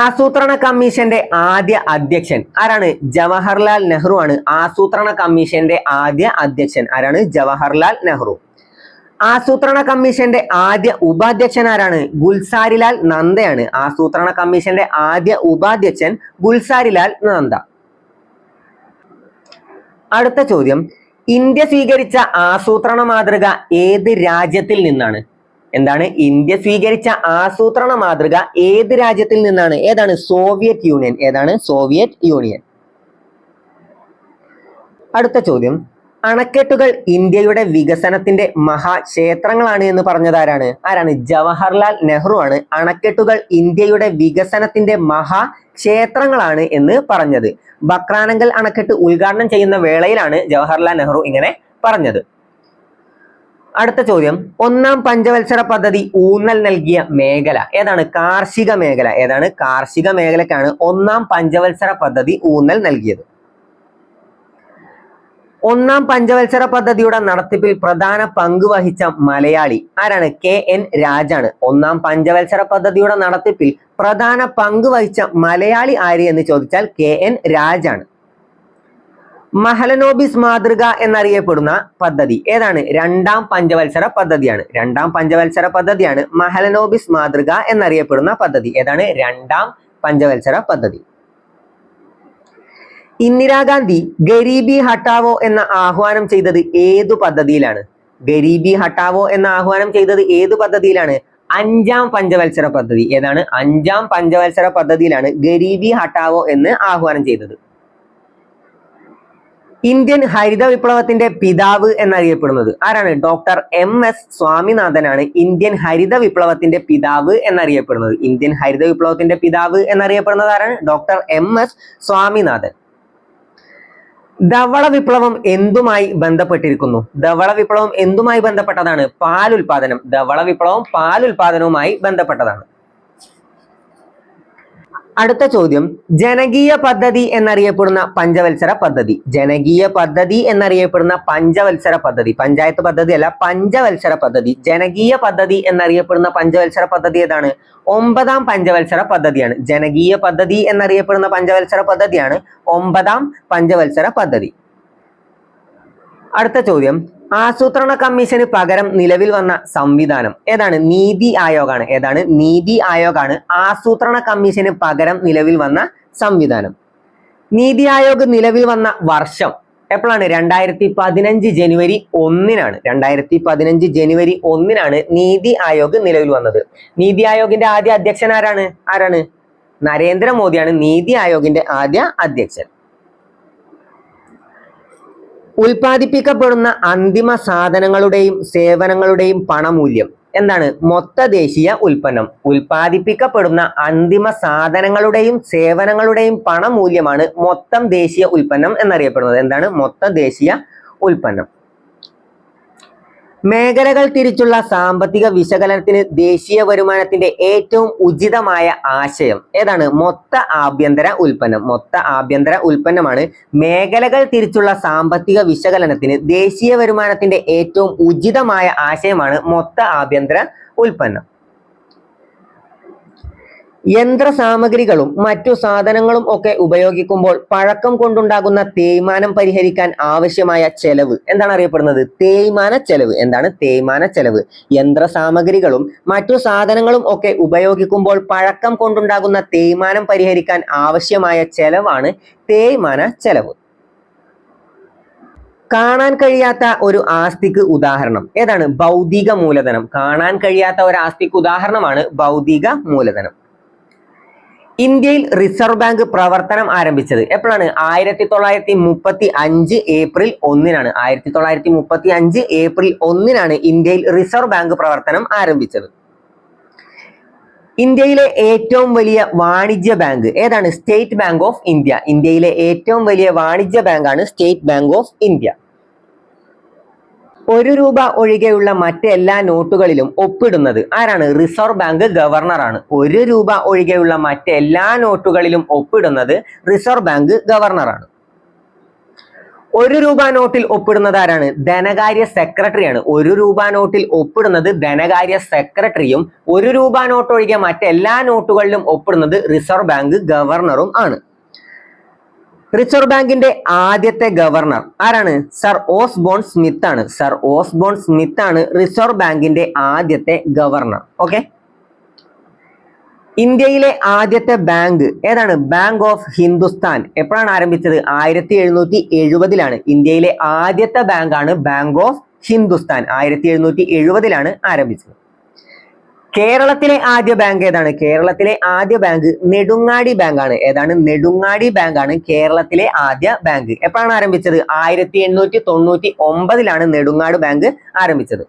ആസൂത്രണ കമ്മീഷന്റെ ആദ്യ അധ്യക്ഷൻ ആരാണ്? ജവഹർലാൽ നെഹ്റു ആണ് ആസൂത്രണ കമ്മീഷന്റെ ആദ്യ അധ്യക്ഷൻ. ആരാണ്? ജവഹർലാൽ നെഹ്റു. ആസൂത്രണ കമ്മീഷന്റെ ആദ്യ ഉപാധ്യക്ഷൻ ആരാണ്? ഗുൽസാരിലാൽ നന്ദയാണ്. ആസൂത്രണ കമ്മീഷന്റെ ആദ്യ ഉപാധ്യക്ഷൻ ഗുൽസാരിലാൽ നന്ദ. അടുത്ത ചോദ്യം, ഇന്ത്യ സ്വീകരിച്ച ആസൂത്രണ മാതൃക ഏത് രാജ്യത്തിൽ നിന്നാണ്? എന്താണ്? ഇന്ത്യ സ്വീകരിച്ച ആസൂത്രണ മാതൃക ഏത് രാജ്യത്തിൽ നിന്നാണ്? ഏതാണ്? Soviet Union. ഏതാണ്? Soviet Union. അടുത്ത ചോദ്യം, അണക്കെട്ടുകൾ ഇന്ത്യയുടെ വികസനത്തിന്റെ മഹാക്ഷേത്രങ്ങളാണ് എന്ന് പറഞ്ഞത് ആരാണ്? ആരാണ്? ജവഹർലാൽ നെഹ്റു ആണ് അണക്കെട്ടുകൾ ഇന്ത്യയുടെ വികസനത്തിന്റെ മഹാക്ഷേത്രങ്ങളാണ് എന്ന് പറഞ്ഞത്. ബക്രാനങ്കൽ അണക്കെട്ട് ഉദ്ഘാടനം ചെയ്യുന്ന വേളയിലാണ് ജവഹർലാൽ നെഹ്റു ഇങ്ങനെ പറഞ്ഞത്. അടുത്ത ചോദ്യം, ഒന്നാം പഞ്ചവത്സര പദ്ധതി ഊന്നൽ നൽകിയ മേഖല ഏതാണ്? കാർഷിക മേഖല. ഏതാണ്? കാർഷിക മേഖലക്കാണ് ഒന്നാം പഞ്ചവത്സര പദ്ധതി ഊന്നൽ നൽകിയത്. ഒന്നാം പഞ്ചവത്സര പദ്ധതിയുടെ നടത്തിപ്പിൽ പ്രധാന പങ്ക് വഹിച്ച മലയാളി ആരാണ്? KN രാജാണ്. ഒന്നാം പഞ്ചവത്സര പദ്ധതിയുടെ നടത്തിപ്പിൽ പ്രധാന പങ്ക് വഹിച്ച മലയാളി ആര് എന്ന് ചോദിച്ചാൽ KN രാജാണ്. മഹലനോബിസ് മാതൃക എന്നറിയപ്പെടുന്ന പദ്ധതി ഏതാണ്? രണ്ടാം പഞ്ചവത്സര പദ്ധതിയാണ്. രണ്ടാം പഞ്ചവത്സര പദ്ധതിയാണ് മഹലനോബിസ് മാതൃക എന്നറിയപ്പെടുന്ന പദ്ധതി. ഏതാണ്? രണ്ടാം പഞ്ചവത്സര പദ്ധതി. ഇന്ദിരാഗാന്ധി ഗരീബി ഹട്ടാവോ എന്ന ആഹ്വാനം ചെയ്തത് ഏതു പദ്ധതിയിലാണ്? ഗരീബി ഹട്ടാവോ എന്ന ആഹ്വാനം ചെയ്തത് ഏതു പദ്ധതിയിലാണ്? അഞ്ചാം പഞ്ചവത്സര പദ്ധതി. ഏതാണ്? അഞ്ചാം പഞ്ചവത്സര പദ്ധതിയിലാണ് ഗരീബി ഹട്ടാവോ എന്ന് ആഹ്വാനം ചെയ്തത്. ഇന്ത്യൻ ഹരിത വിപ്ലവത്തിന്റെ പിതാവ് എന്നറിയപ്പെടുന്നത് ആരാണ്? ഡോക്ടർ MS സ്വാമിനാഥനാണ് ഇന്ത്യൻ ഹരിത വിപ്ലവത്തിന്റെ പിതാവ് എന്നറിയപ്പെടുന്നത്. ഇന്ത്യൻ ഹരിത വിപ്ലവത്തിന്റെ പിതാവ് എന്നറിയപ്പെടുന്നത് ആരാണ്? Doctor MS Swaminathan. ധവള വിപ്ലവം എന്തുമായി ബന്ധപ്പെട്ടിരിക്കുന്നു? ധവള വിപ്ലവം എന്തുമായി ബന്ധപ്പെട്ടതാണ്? പാലുൽപാദനം. ധവള വിപ്ലവം പാലുൽപാദനവുമായി ബന്ധപ്പെട്ടതാണ്. അടുത്ത ചോദ്യം, ജനകീയ പദ്ധതി എന്നറിയപ്പെടുന്ന പഞ്ചവത്സര പദ്ധതി. ജനകീയ പദ്ധതി എന്നറിയപ്പെടുന്ന പഞ്ചവത്സര പദ്ധതി, പഞ്ചായത്ത് പദ്ധതി അല്ല, പഞ്ചവത്സര പദ്ധതി. ജനകീയ പദ്ധതി എന്നറിയപ്പെടുന്ന പഞ്ചവത്സര പദ്ധതി ഏതാണ്? 9ാം പഞ്ചവത്സര പദ്ധതിയാണ്. ജനകീയ പദ്ധതി എന്നറിയപ്പെടുന്ന പഞ്ചവത്സര പദ്ധതിയാണ് 9ാം പഞ്ചവത്സര പദ്ധതി. അടുത്ത ചോദ്യം, ആസൂത്രണ കമ്മീഷന് പകരം നിലവിൽ വന്ന സംവിധാനം ഏതാണ്? നീതി ആയോഗാണ്. ഏതാണ്? നീതി ആയോഗാണ് ആസൂത്രണ കമ്മീഷന് പകരം നിലവിൽ വന്ന സംവിധാനം. നീതി ആയോഗ് നിലവിൽ വന്ന വർഷം എപ്പോഴാണ്? 2015 ജനുവരി 1 2015 ജനുവരി 1 നീതി ആയോഗ് നിലവിൽ വന്നത്. നീതി ആയോഗിന്റെ ആദ്യ അധ്യക്ഷൻ ആരാണ്? നരേന്ദ്രമോദിയാണ് നീതി ആയോഗിന്റെ ആദ്യ അധ്യക്ഷൻ. ഉൽപാദിപ്പിക്കപ്പെടുന്ന അന്തിമ സാധനങ്ങളുടെയും സേവനങ്ങളുടെയും പണമൂല്യം എന്താണ്? മൊത്ത ദേശീയ ഉൽപ്പന്നം. ഉൽപാദിപ്പിക്കപ്പെടുന്ന അന്തിമ സാധനങ്ങളുടെയും സേവനങ്ങളുടെയും പണമൂല്യമാണ് മൊത്തം ദേശീയ ഉൽപ്പന്നം എന്നറിയപ്പെടുന്നത്. എന്താണ്? മൊത്ത ദേശീയ ഉൽപ്പന്നം. മേഖലകൾ തിരിച്ചുള്ള സാമ്പത്തിക വിശകലനത്തിന് ദേശീയ വരുമാനത്തിന്റെ ഏറ്റവും ഉചിതമായ ആശയം ഏതാണ്? മൊത്ത ആഭ്യന്തര ഉൽപ്പന്നം. മൊത്ത ആഭ്യന്തര ഉൽപ്പന്നമാണ് മേഖലകൾ തിരിച്ചുള്ള സാമ്പത്തിക വിശകലനത്തിന് ദേശീയ വരുമാനത്തിന്റെ ഏറ്റവും ഉചിതമായ ആശയമാണ് മൊത്ത ആഭ്യന്തര ഉൽപ്പന്നം. യന്ത്ര സാമഗ്രികളും മറ്റു സാധനങ്ങളും ഒക്കെ ഉപയോഗിക്കുമ്പോൾ പഴക്കം കൊണ്ടുണ്ടാകുന്ന തേയ്മാനം പരിഹരിക്കാൻ ആവശ്യമായ ചെലവ് എന്താണ് അറിയപ്പെടുന്നത്? തേയ്മാന ചെലവ്. എന്താണ് തേയ്മാന ചെലവ്? യന്ത്ര സാമഗ്രികളും മറ്റു സാധനങ്ങളും ഒക്കെ ഉപയോഗിക്കുമ്പോൾ പഴക്കം കൊണ്ടുണ്ടാകുന്ന തേയ്മാനം പരിഹരിക്കാൻ ആവശ്യമായ ചെലവാണ് തേയ്മാന ചെലവ്. കാണാൻ കഴിയാത്ത ഒരു ആസ്തിക്ക് ഉദാഹരണം ഏതാണ്? ഭൗതിക മൂലധനം. കാണാൻ കഴിയാത്ത ഒരു ആസ്തിക്ക് ഉദാഹരണമാണ് ഭൗതിക മൂലധനം. ഇന്ത്യയിൽ റിസർവ് ബാങ്ക് പ്രവർത്തനം ആരംഭിച്ചത് എപ്പോഴാണ്? 1935 ഏപ്രിൽ 1-നാണ്. 1935 ഏപ്രിൽ 1-നാണ് ഇന്ത്യയിൽ റിസർവ് ബാങ്ക് പ്രവർത്തനം ആരംഭിച്ചത്. ഇന്ത്യയിലെ ഏറ്റവും വലിയ വാണിജ്യ ബാങ്ക് ഏതാണ്? State bank of India. ഇന്ത്യയിലെ ഏറ്റവും വലിയ വാണിജ്യ ബാങ്കാണ് സ്റ്റേറ്റ് ബാങ്ക് ഓഫ് ഇന്ത്യ. 1 രൂപ ഒഴികെയുള്ള മറ്റെല്ലാ നോട്ടുകളിലും ഒപ്പിടുന്നത് ആരാണ്? Reserve bank ഗവർണറാണ്. 1 രൂപ ഒഴികെയുള്ള മറ്റെല്ലാ നോട്ടുകളിലും ഒപ്പിടുന്നത് റിസർവ് ബാങ്ക് ഗവർണറാണ്. 1 രൂപ നോട്ടിൽ ഒപ്പിടുന്നത് ആരാണ്? ധനകാര്യ സെക്രട്ടറിയാണ്. 1 രൂപ നോട്ടിൽ ഒപ്പിടുന്നത് ധനകാര്യ സെക്രട്ടറിയും 1 രൂപ നോട്ട് ഒഴികെ മറ്റെല്ലാ നോട്ടുകളിലും ഒപ്പിടുന്നത് റിസർവ് ബാങ്ക് ഗവർണറും ആണ്. റിസർവ് ബാങ്കിന്റെ ആദ്യത്തെ ഗവർണർ ആരാണ്? സർ ഓസ്ബോൺ സ്മിത്ത് ആണ്. സർ ഓസ്ബോൺ സ്മിത്ത് ആണ് റിസർവ് ബാങ്കിന്റെ ആദ്യത്തെ ഗവർണർ. ഓക്കെ. ഇന്ത്യയിലെ ആദ്യത്തെ ബാങ്ക് ഏതാണ്? Bank of Hindustan. എപ്പോഴാണ് ആരംഭിച്ചത്? 1770-ലാണ്. ഇന്ത്യയിലെ ആദ്യത്തെ ബാങ്കാണ് ബാങ്ക് ഓഫ് ഹിന്ദുസ്ഥാൻ. 1770-ലാണ് ആരംഭിച്ചത്. കേരളത്തിലെ ആദ്യ ബാങ്ക് ഏതാണ്? കേരളത്തിലെ ആദ്യ ബാങ്ക് നെടുങ്ങാടി ബാങ്ക് ആണ്. ഏതാണ്? നെടുങ്ങാടി ബാങ്ക് ആണ് കേരളത്തിലെ ആദ്യ ബാങ്ക്. എപ്പോഴാണ് ആരംഭിച്ചത്? 1899-ലാണ് നെടുങ്ങാട് ബാങ്ക് ആരംഭിച്ചത്.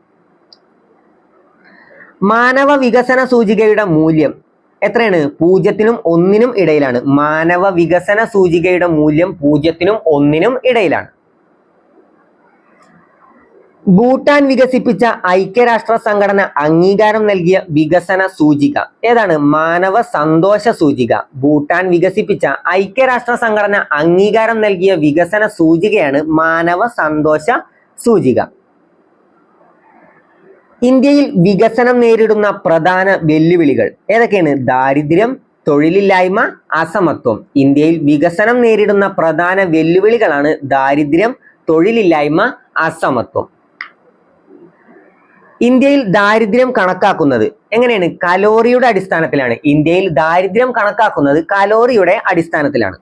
മാനവ വികസന സൂചികയുടെ മൂല്യം എത്രയാണ്? 0-നും 1-നും ഇടയിലാണ്. മാനവ വികസന സൂചികയുടെ മൂല്യം 0-നും 1-നും ഇടയിലാണ്. ഭൂട്ടാൻ വികസിപ്പിച്ച ഐക്യരാഷ്ട്ര സംഘടന അംഗീകാരം നൽകിയ വികസന സൂചിക ഏതാണ്? മാനവ സന്തോഷ സൂചിക. ഭൂട്ടാൻ വികസിപ്പിച്ച ഐക്യരാഷ്ട്ര സംഘടന അംഗീകാരം നൽകിയ വികസന സൂചികയാണ് മാനവ സന്തോഷ സൂചിക. ഇന്ത്യയിൽ വികസനം നേരിടുന്ന പ്രധാന വെല്ലുവിളികൾ ഏതൊക്കെയാണ്? ദാരിദ്ര്യം, തൊഴിലില്ലായ്മ, അസമത്വം. ഇന്ത്യയിൽ വികസനം നേരിടുന്ന പ്രധാന വെല്ലുവിളികളാണ് ദാരിദ്ര്യം, തൊഴിലില്ലായ്മ, അസമത്വം. ഇന്ത്യയിൽ ദാരിദ്ര്യം കണക്കാക്കുന്നത് എങ്ങനെയാണ്? കലോറിയുടെ അടിസ്ഥാനത്തിലാണ്. ഇന്ത്യയിൽ ദാരിദ്ര്യം കണക്കാക്കുന്നത് കലോറിയുടെ അടിസ്ഥാനത്തിലാണ്.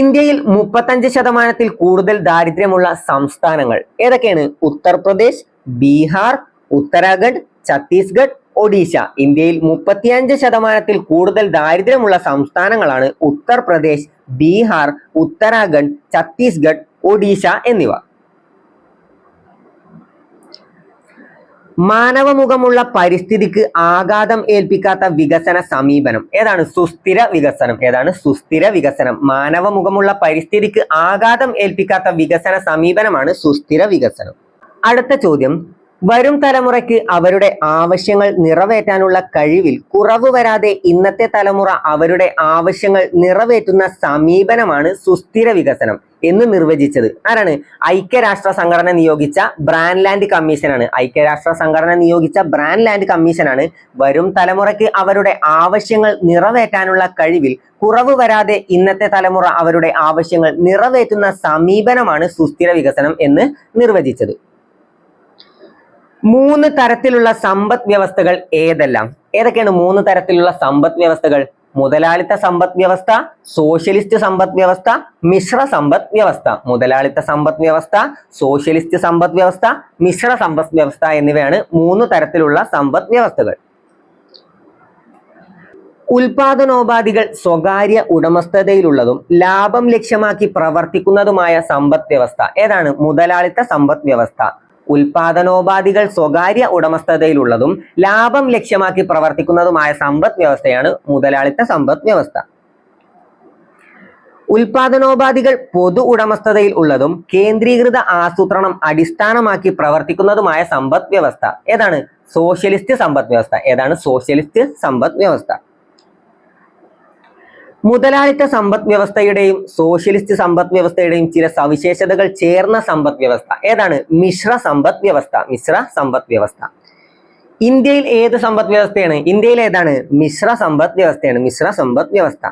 ഇന്ത്യയിൽ 35% കൂടുതൽ ദാരിദ്ര്യമുള്ള സംസ്ഥാനങ്ങൾ ഏതൊക്കെയാണ്? ഉത്തർപ്രദേശ്, ബീഹാർ, ഉത്തരാഖണ്ഡ്, ഛത്തീസ്ഗഡ്, ഒഡീഷ. ഇന്ത്യയിൽ 35% കൂടുതൽ ദാരിദ്ര്യമുള്ള സംസ്ഥാനങ്ങളാണ് ഉത്തർപ്രദേശ്, ബീഹാർ, ഉത്തരാഖണ്ഡ്, ഛത്തീസ്ഗഡ്, ഒഡീഷ എന്നിവ. മാനവമുഖമുള്ള പരിസ്ഥിതിക്ക് ആഘാതം ഏൽപ്പിക്കാത്ത വികസന സമീപനം ഏതാണ്? സുസ്ഥിര വികസനം. ഏതാണ്? സുസ്ഥിര വികസനം. മാനവമുഖമുള്ള പരിസ്ഥിതിക്ക് ആഘാതം ഏൽപ്പിക്കാത്ത വികസന സമീപനമാണ് സുസ്ഥിര വികസനം. അടുത്ത ചോദ്യം, വരും തലമുറയ്ക്ക് അവരുടെ ആവശ്യങ്ങൾ നിറവേറ്റാനുള്ള കഴിവിൽ കുറവ് വരാതെ ഇന്നത്തെ തലമുറ അവരുടെ ആവശ്യങ്ങൾ നിറവേറ്റുന്ന സമീപനമാണ് സുസ്ഥിര വികസനം എന്ന് നിർവചിച്ചത് ആരാണ്? ഐക്യരാഷ്ട്ര സംഘടന നിയോഗിച്ച ബ്രാൻഡ്ലാൻഡ് കമ്മീഷനാണ്. ഐക്യരാഷ്ട്ര സംഘടന നിയോഗിച്ച ബ്രാൻഡ്ലാൻഡ് കമ്മീഷനാണ് വരും തലമുറയ്ക്ക് അവരുടെ ആവശ്യങ്ങൾ നിറവേറ്റാനുള്ള കഴിവിൽ കുറവ് വരാതെ ഇന്നത്തെ തലമുറ അവരുടെ ആവശ്യങ്ങൾ നിറവേറ്റുന്ന സമീപനമാണ് സുസ്ഥിര വികസനം എന്ന് നിർവചിച്ചത്. 3 തരത്തിലുള്ള സമ്പദ് വ്യവസ്ഥകൾ ഏതെല്ലാം? ഏതൊക്കെയാണ് 3 തരത്തിലുള്ള സമ്പദ് വ്യവസ്ഥകൾ? മുതലാളിത്ത സമ്പദ് വ്യവസ്ഥ, സോഷ്യലിസ്റ്റ് സമ്പദ് വ്യവസ്ഥ, മിശ്ര സമ്പദ് വ്യവസ്ഥ. മുതലാളിത്ത സമ്പദ് വ്യവസ്ഥ, സോഷ്യലിസ്റ്റ് സമ്പദ് വ്യവസ്ഥ, മിശ്ര സമ്പദ് വ്യവസ്ഥ എന്നിവയാണ് 3 തരത്തിലുള്ള സമ്പദ് വ്യവസ്ഥകൾ. ഉൽപാദനോപാധികൾ സ്വകാര്യ ഉടമസ്ഥതയിലുള്ളതും ലാഭം ലക്ഷ്യമാക്കി പ്രവർത്തിക്കുന്നതുമായ സമ്പദ് വ്യവസ്ഥ ഏതാണ്? മുതലാളിത്ത സമ്പദ് വ്യവസ്ഥ. ഉൽപാദനോപാധികൾ സ്വകാര്യ ഉടമസ്ഥതയിലുള്ളതും ലാഭം ലക്ഷ്യമാക്കി പ്രവർത്തിക്കുന്നതുമായ സമ്പദ് വ്യവസ്ഥയാണ് മുതലാളിത്ത സമ്പദ് വ്യവസ്ഥ. ഉൽപാദനോപാധികൾ പൊതു ഉടമസ്ഥതയിൽ ഉള്ളതും കേന്ദ്രീകൃത ആസൂത്രണം അടിസ്ഥാനമാക്കി പ്രവർത്തിക്കുന്നതുമായ സമ്പദ് വ്യവസ്ഥ ഏതാണ്? സോഷ്യലിസ്റ്റ് സമ്പദ് വ്യവസ്ഥ. ഏതാണ്? സോഷ്യലിസ്റ്റ് സമ്പദ് വ്യവസ്ഥ. മുതലാളിത്ത സമ്പദ് വ്യവസ്ഥയുടെയും സോഷ്യലിസ്റ്റ് സമ്പദ് വ്യവസ്ഥയുടെയും ചില സവിശേഷതകൾ ചേർന്ന സമ്പദ് വ്യവസ്ഥ ഏതാണ്? മിശ്ര സമ്പദ് വ്യവസ്ഥ. മിശ്ര സമ്പദ് വ്യവസ്ഥ. ഇന്ത്യയിൽ ഏത് സമ്പദ് വ്യവസ്ഥയാണ്? ഇന്ത്യയിൽ ഏതാണ്? മിശ്ര സമ്പദ് വ്യവസ്ഥയാണ്. മിശ്ര സമ്പദ് വ്യവസ്ഥ.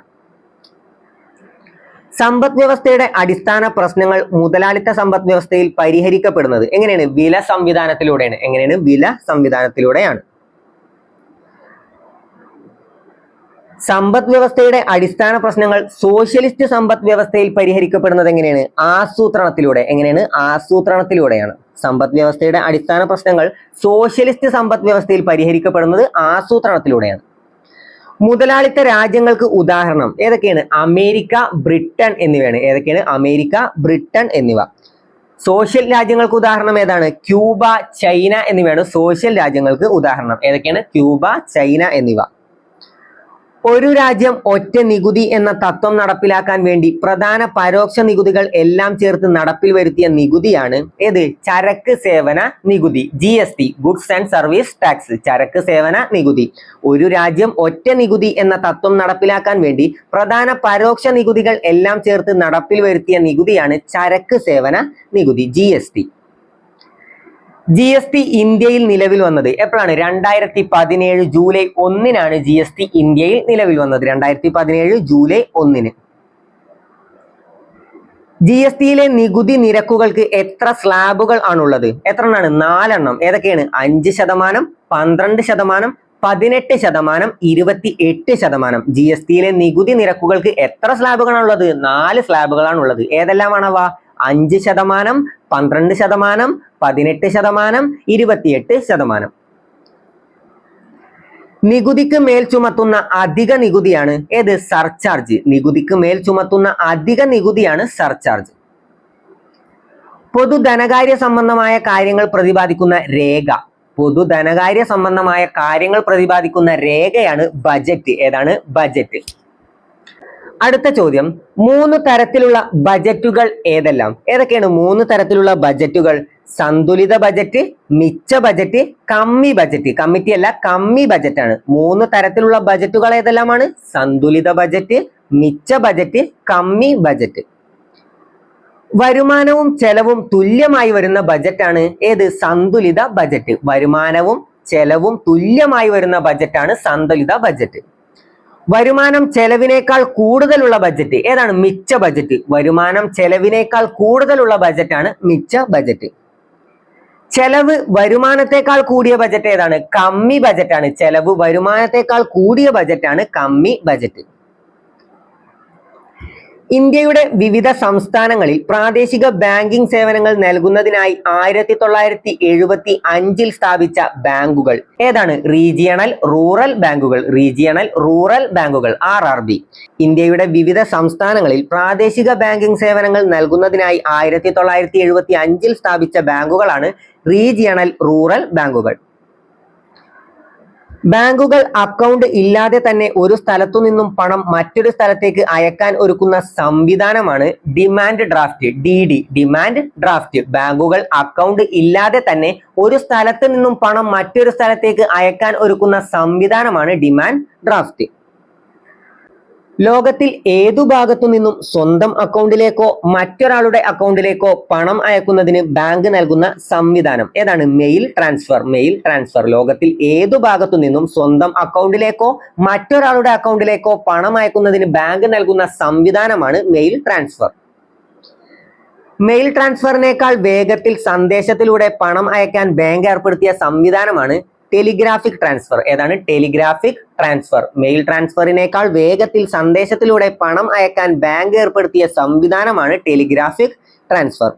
സമ്പദ് വ്യവസ്ഥയുടെ അടിസ്ഥാന പ്രശ്നങ്ങൾ മുതലാളിത്ത സമ്പദ് വ്യവസ്ഥയിൽ പരിഹരിക്കപ്പെടുന്നത് എങ്ങനെയാണ്? വില സംവിധാനത്തിലൂടെയാണ്. എങ്ങനെയാണ്? വില സംവിധാനത്തിലൂടെയാണ്. സമ്പദ് വ്യവസ്ഥയുടെ അടിസ്ഥാന പ്രശ്നങ്ങൾ സോഷ്യലിസ്റ്റ് സമ്പദ് വ്യവസ്ഥയിൽ പരിഹരിക്കപ്പെടുന്നത് എങ്ങനെയാണ്? ആസൂത്രണത്തിലൂടെ. എങ്ങനെയാണ്? ആസൂത്രണത്തിലൂടെയാണ്. സമ്പദ് വ്യവസ്ഥയുടെ അടിസ്ഥാന പ്രശ്നങ്ങൾ സോഷ്യലിസ്റ്റ് സമ്പദ് വ്യവസ്ഥയിൽ പരിഹരിക്കപ്പെടുന്നത് ആസൂത്രണത്തിലൂടെയാണ്. മുതലാളിത്ത രാജ്യങ്ങൾക്ക് ഉദാഹരണം ഏതൊക്കെയാണ്? അമേരിക്ക, ബ്രിട്ടൻ എന്നിവയാണ്. ഏതൊക്കെയാണ്? അമേരിക്ക, ബ്രിട്ടൻ എന്നിവ. സോഷ്യൽ രാജ്യങ്ങൾക്ക് ഉദാഹരണം ഏതാണ്? ക്യൂബ, ചൈന എന്നിവയാണ് സോഷ്യൽ രാജ്യങ്ങൾക്ക് ഉദാഹരണം. ഏതൊക്കെയാണ്? ക്യൂബ, ചൈന എന്നിവ. ഒരു രാജ്യം ഒറ്റ നികുതി എന്ന തത്വം നടപ്പിലാക്കാൻ വേണ്ടി പ്രധാന പരോക്ഷ നികുതികൾ എല്ലാം ചേർത്ത് നടപ്പിൽ വരുത്തിയ നികുതിയാണ് ഏത്? ചരക്ക് സേവന നികുതി. GST, goods and service tax. ചരക്ക് സേവന നികുതി. ഒരു രാജ്യം ഒറ്റ നികുതി എന്ന തത്വം നടപ്പിലാക്കാൻ വേണ്ടി പ്രധാന പരോക്ഷ നികുതികൾ എല്ലാം ചേർത്ത് നടപ്പിൽ വരുത്തിയ നികുതിയാണ് ചരക്ക് സേവന നികുതി. GST ഇന്ത്യയിൽ നിലവിൽ വന്നത് എപ്പോഴാണ്? 2017 ജൂലൈ 1-നാണ് GST ഇന്ത്യയിൽ നിലവിൽ വന്നത്. 2017 ജൂലൈ 1-ന്. GSTയിലെ നികുതി നിരക്കുകൾക്ക് എത്ര സ്ലാബുകൾ ആണുള്ളത്? എത്ര എണ്ണമാണ്? 4 എണ്ണം. ഏതൊക്കെയാണ്? 5%, 12%, 18%, 28%. GSTയിലെ നികുതി നിരക്കുകൾക്ക് എത്ര സ്ലാബുകളാണുള്ളത്? 4 സ്ലാബുകളാണുള്ളത്. ഏതെല്ലാമാണവ? 5%, 12%, 18%, 28%. നികുതിക്ക് മേൽ ചുമത്തുന്ന അധിക നികുതിയാണ് ഏത്? സർചാർജ്. നികുതിക്ക് മേൽ ചുമത്തുന്ന അധിക നികുതിയാണ് സർചാർജ്. പൊതുധനകാര്യ സംബന്ധമായ കാര്യങ്ങൾ പ്രതിപാദിക്കുന്ന രേഖ. പൊതുധനകാര്യ സംബന്ധമായ കാര്യങ്ങൾ പ്രതിപാദിക്കുന്ന രേഖയാണ് ബജറ്റ്. ഏതാണ്? ബജറ്റ്. അടുത്ത ചോദ്യം, 3 തരത്തിലുള്ള ബജറ്റുകൾ ഏതെല്ലാം? ഏതൊക്കെയാണ് 3 തരത്തിലുള്ള ബജറ്റുകൾ? സന്തുലിത ബജറ്റ്, മിച്ച ബജറ്റ്, കമ്മി ബജറ്റ്. കമ്മിറ്റി അല്ല, കമ്മി ബജറ്റ് ആണ്. 3 തരത്തിലുള്ള ബജറ്റുകൾ ഏതെല്ലാമാണ്? സന്തുലിത ബജറ്റ്, മിച്ച ബജറ്റ്, കമ്മി ബജറ്റ്. വരുമാനവും ചെലവും തുല്യമായി വരുന്ന ബജറ്റാണ് ഏത്? സന്തുലിത ബജറ്റ്. വരുമാനവും ചെലവും തുല്യമായി വരുന്ന ബജറ്റാണ് സന്തുലിത ബജറ്റ്. വരുമാനം ചെലവിനേക്കാൾ കൂടുതലുള്ള ബജറ്റ് ഏതാണ്? മിച്ച ബജറ്റ്. വരുമാനം ചെലവിനേക്കാൾ കൂടുതലുള്ള ബജറ്റാണ് മിച്ച ബജറ്റ്. ചെലവ് വരുമാനത്തെക്കാൾ കൂടിയ ബജറ്റ് ഏതാണ്? കമ്മി ബജറ്റാണ്. ചെലവ് വരുമാനത്തെക്കാൾ കൂടിയ ബജറ്റാണ് കമ്മി ബജറ്റ്. ഇന്ത്യയുടെ വിവിധ സംസ്ഥാനങ്ങളിൽ പ്രാദേശിക ബാങ്കിംഗ് സേവനങ്ങൾ നൽകുന്നതിനായി 1975 സ്ഥാപിച്ച ബാങ്കുകൾ ഏതാണ്? റീജിയണൽ റൂറൽ ബാങ്കുകൾ. റീജിയണൽ റൂറൽ ബാങ്കുകൾ, RRB. ഇന്ത്യയുടെ വിവിധ സംസ്ഥാനങ്ങളിൽ പ്രാദേശിക ബാങ്കിംഗ് സേവനങ്ങൾ നൽകുന്നതിനായി 1975 സ്ഥാപിച്ച ബാങ്കുകളാണ് റീജിയണൽ റൂറൽ ബാങ്കുകൾ. ബാങ്കുകൾ അക്കൗണ്ട് ഇല്ലാതെ തന്നെ ഒരു സ്ഥലത്തു നിന്നും പണം മറ്റൊരു സ്ഥലത്തേക്ക് അയക്കാൻ ഒരുക്കുന്ന സംവിധാനമാണ് demand draft. DD, demand draft. ബാങ്കുകൾ അക്കൗണ്ട് ഇല്ലാതെ തന്നെ ഒരു സ്ഥലത്ത് നിന്നും പണം മറ്റൊരു സ്ഥലത്തേക്ക് അയക്കാൻ ഒരുക്കുന്ന സംവിധാനമാണ് ഡിമാൻഡ് ഡ്രാഫ്റ്റ്. ലോകത്തിൽ ഏതു ഭാഗത്തു നിന്നും സ്വന്തം അക്കൗണ്ടിലേക്കോ മറ്റൊരാളുടെ അക്കൗണ്ടിലേക്കോ പണം അയക്കുന്നതിന് ബാങ്ക് നൽകുന്ന സംവിധാനം ഏതാണ്? Mail transfer. Mail transfer. ലോകത്തിൽ ഏതു ഭാഗത്തു നിന്നും സ്വന്തം അക്കൗണ്ടിലേക്കോ മറ്റൊരാളുടെ അക്കൗണ്ടിലേക്കോ പണം അയക്കുന്നതിന് ബാങ്ക് നൽകുന്ന സംവിധാനമാണ് മെയിൽ ട്രാൻസ്ഫർ. മെയിൽ ട്രാൻസ്ഫറിനേക്കാൾ വേഗത്തിൽ സന്ദേശത്തിലൂടെ പണം അയക്കാൻ ബാങ്ക് ഏർപ്പെടുത്തിയ സംവിധാനമാണ് ടെലിഗ്രാഫിക് ട്രാൻസ്ഫർ. ഏതാണ്? Telegraphic transfer. മെയിൽ ട്രാൻസ്ഫറിനേക്കാൾ വേഗത്തിൽ സന്ദേശത്തിലൂടെ പണം അയക്കാൻ ബാങ്ക് ഏർപ്പെടുത്തിയ സംവിധാനമാണ് ടെലിഗ്രാഫിക് ട്രാൻസ്ഫർ.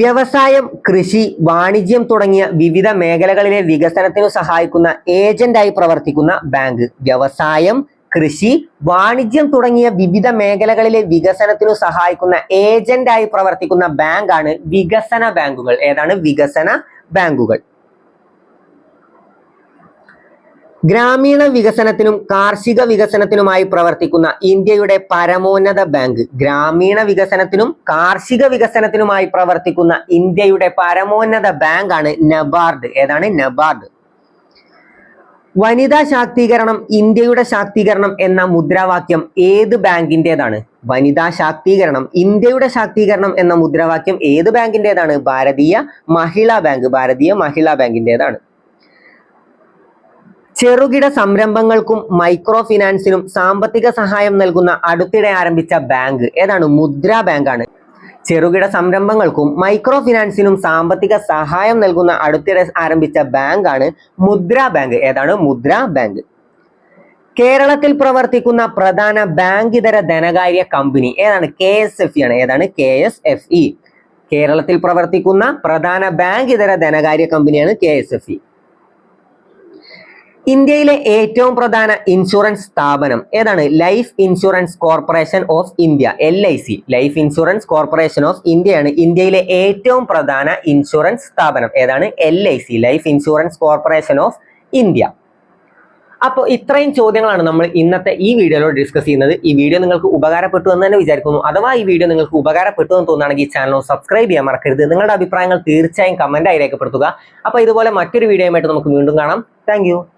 വ്യവസായം, കൃഷി, വാണിജ്യം തുടങ്ങിയ വിവിധ മേഖലകളിലെ വികസനത്തിനു സഹായിക്കുന്ന ഏജന്റായി പ്രവർത്തിക്കുന്ന ബാങ്ക്. വ്യവസായം, കൃഷി, വാണിജ്യം തുടങ്ങിയ വിവിധ മേഖലകളിലെ വികസനത്തിനു സഹായിക്കുന്ന ഏജന്റായി പ്രവർത്തിക്കുന്ന ബാങ്കാണ് വികസന ബാങ്കുകൾ. ഏതാണ്? വികസന ബാങ്കുകൾ. ഗ്രാമീണ വികസനത്തിനും കാർഷിക വികസനത്തിനുമായി പ്രവർത്തിക്കുന്ന ഇന്ത്യയുടെ പരമോന്നത ബാങ്ക്. ഗ്രാമീണ വികസനത്തിനും കാർഷിക വികസനത്തിനുമായി പ്രവർത്തിക്കുന്ന ഇന്ത്യയുടെ പരമോന്നത ബാങ്കാണ് നബാർഡ്. ഏതാണ്? നബാർഡ്. വനിതാ ശാക്തീകരണം ഇന്ത്യയുടെ ശാക്തീകരണം എന്ന മുദ്രാവാക്യം ഏത് ബാങ്കിൻ്റെതാണ്? വനിതാ ശാക്തീകരണം ഇന്ത്യയുടെ ശാക്തീകരണം എന്ന മുദ്രാവാക്യം ഏത് ബാങ്കിൻ്റെതാണ്? ഭാരതീയ മഹിളാ ബാങ്ക്. ഭാരതീയ മഹിളാ ബാങ്കിൻ്റെതാണ്. ചെറുകിട സംരംഭങ്ങൾക്കും മൈക്രോ ഫിനാൻസിനും സാമ്പത്തിക സഹായം നൽകുന്ന അടുത്തിടെ ആരംഭിച്ച ബാങ്ക് ഏതാണ്? മുദ്രാ ബാങ്കാണ്. ചെറുകിട സംരംഭങ്ങൾക്കും മൈക്രോ ഫിനാൻസിനും സാമ്പത്തിക സഹായം നൽകുന്ന അടുത്തിടെ ആരംഭിച്ച ബാങ്കാണ് മുദ്രാ ബാങ്ക്. ഏതാണ്? മുദ്രാ ബാങ്ക്. കേരളത്തിൽ പ്രവർത്തിക്കുന്ന പ്രധാന ബാങ്ക് ഇതര ധനകാര്യ കമ്പനി ഏതാണ്? KSFE ആണ്. ഏതാണ്? KSFE. കേരളത്തിൽ പ്രവർത്തിക്കുന്ന പ്രധാന ബാങ്ക് ഇതര ധനകാര്യ കമ്പനിയാണ് KSFE. ഇന്ത്യയിലെ ഏറ്റവും പ്രധാന ഇൻഷുറൻസ് സ്ഥാപനം ഏതാണ്? Life insurance corporation of India. LIC. Life insurance corporation of ഇന്ത്യയാണ് ഇന്ത്യയിലെ ഏറ്റവും പ്രധാന ഇൻഷുറൻസ് സ്ഥാപനം. ഏതാണ്? LIC. Life insurance corporation of India. അപ്പോൾ ഇത്രയും ചോദ്യങ്ങളാണ് നമ്മൾ ഇന്നത്തെ ഈ വീഡിയോയിൽ ഡിസ്കസ് ചെയ്യുന്നത്. ഈ വീഡിയോ നിങ്ങൾക്ക് ഉപകാരപ്പെട്ടു എന്ന് തന്നെ വിചാരിക്കുന്നു. അഥവാ ഈ വീഡിയോ നിങ്ങൾക്ക് ഉപകാരപ്പെട്ടു എന്ന് തോന്നുകയാണെങ്കിൽ ചാനൽ സബ്സ്ക്രൈബ് ചെയ്യാൻ മറക്കരുത്. നിങ്ങളുടെ അഭിപ്രായങ്ങൾ തീർച്ചയായും കമന്റായി രേഖപ്പെടുത്തുക. അപ്പോൾ ഇതുപോലെ മറ്റൊരു വീഡിയോയുമായിട്ട് നമുക്ക് വീണ്ടും കാണാം. താങ്ക്